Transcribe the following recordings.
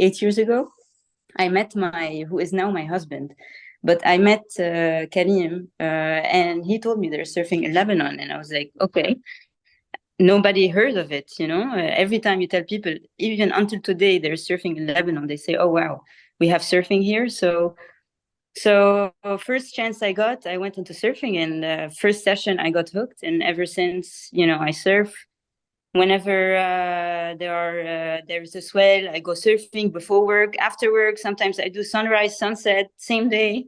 8 years ago. I met who is now my husband, but I met Karim, and he told me there's surfing in Lebanon, and I was like, okay. Nobody heard of it, every time you tell people, even until today, there's surfing in Lebanon, they say, oh wow, we have surfing here. So first chance I got, I went into surfing, and first session I got hooked, and ever since, I surf. Whenever there's a swell, I go surfing before work, after work. Sometimes I do sunrise, sunset, same day.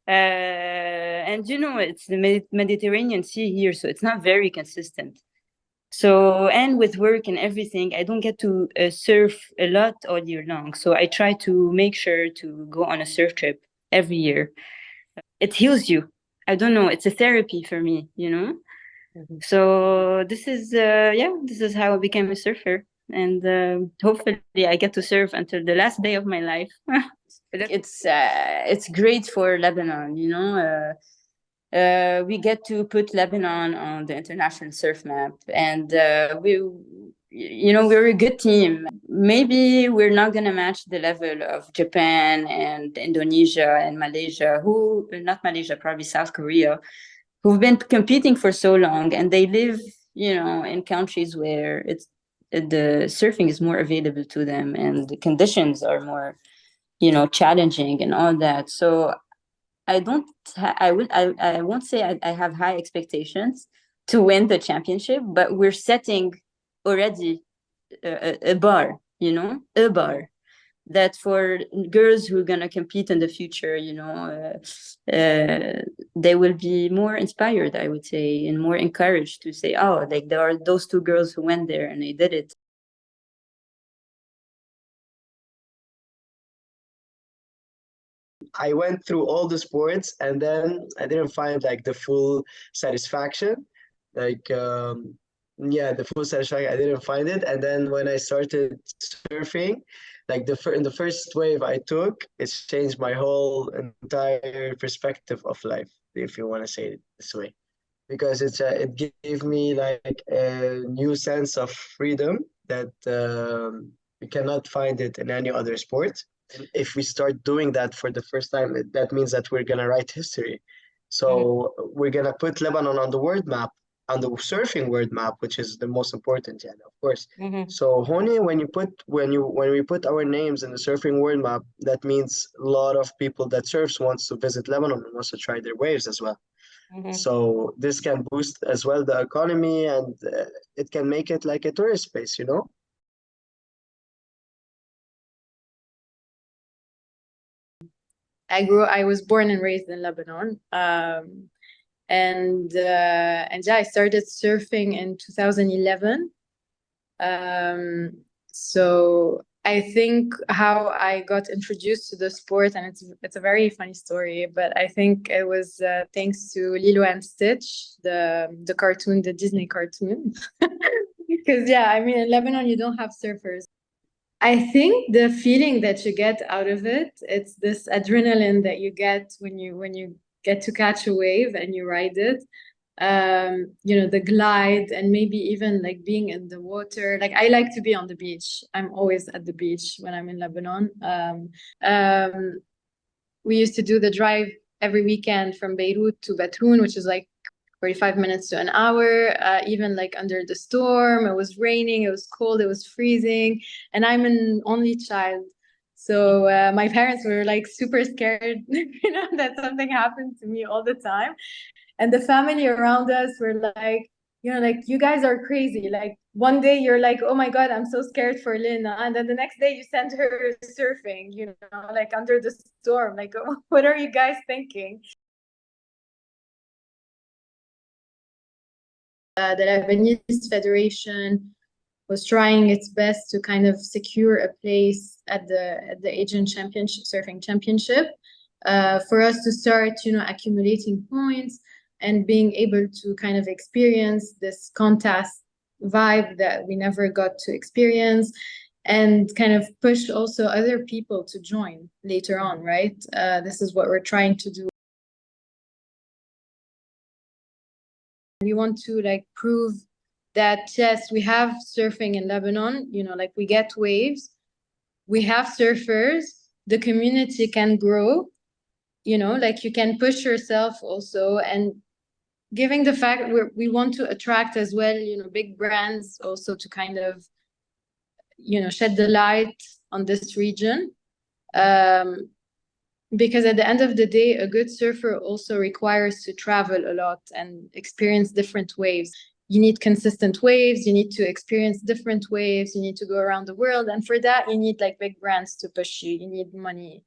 And it's the Mediterranean Sea here, so it's not very consistent. So, and with work and everything, I don't get to surf a lot all year long. So I try to make sure to go on a surf trip every year. It heals you. I don't know. It's a therapy for me, So this is how I became a surfer. And hopefully I get to surf until the last day of my life. It's great for Lebanon, we get to put Lebanon on the international surf map, and we're a good team. Maybe we're not gonna match the level of Japan and Indonesia and Malaysia, not Malaysia, probably South Korea, who've been competing for so long, and they live, in countries where the surfing is more available to them, and the conditions are more, challenging and all that. So I don't. I won't say I have high expectations to win the championship, but we're setting already a bar. A bar that for girls who are gonna compete in the future, they will be more inspired, I would say, and more encouraged to say, oh, like there are those two girls who went there and they did it. I went through all the sports, and then I didn't find like the full satisfaction. Like the full satisfaction, I didn't find it. And then when I started surfing, like in the first wave I took, it's changed my whole entire perspective of life, if you want to say it this way. Because it gave me like a new sense of freedom that you cannot find it in any other sport. If we start doing that for the first time, that means that we're gonna write history. So we're gonna put Lebanon on the world map, on the surfing world map, which is the most important, yeah, of course. So Honi, when we put our names in the surfing world map, that means a lot of people that surfs wants to visit Lebanon and wants to try their waves as well. So this can boost as well the economy, and it can make it like a tourist space, I was born and raised in Lebanon. And yeah, I started surfing in 2011. So I think how I got introduced to the sport, and it's a very funny story, but I think it was thanks to Lilo and Stitch, the cartoon, the Disney cartoon. Because yeah, I mean, in Lebanon you don't have surfers. I think the feeling that you get out of it, it's this adrenaline that you get when you get to catch a wave and you ride it. The glide, and maybe even like being in the water. Like I like to be on the beach. I'm always at the beach when I'm in Lebanon. We used to do the drive every weekend from Beirut to Batroun, which is like 45 minutes to an hour, even like under the storm. It was raining, it was cold, it was freezing, and I'm an only child. So my parents were like super scared, that something happened to me all the time. And the family around us were like, like, you guys are crazy. Like one day you're like, oh my God, I'm so scared for Lina. And then the next day you send her surfing, like under the storm. Like, what are you guys thinking? The Lebanese Federation was trying its best to kind of secure a place at the Asian surfing championship for us to start, accumulating points and being able to kind of experience this contest vibe that we never got to experience, and kind of push also other people to join later on, right? This is what we're trying to do. We want to like prove that yes, we have surfing in Lebanon, like we get waves, we have surfers, the community can grow, you know, like you can push yourself also. And given the fact we want to attract as well, you know, big brands also to kind of, you know, shed the light on this region. Because at the end of the day, a good surfer also requires to travel a lot and experience different waves. You need consistent waves, you need to experience different waves, you need to go around the world. And for that, you need like big brands to push you, you need money.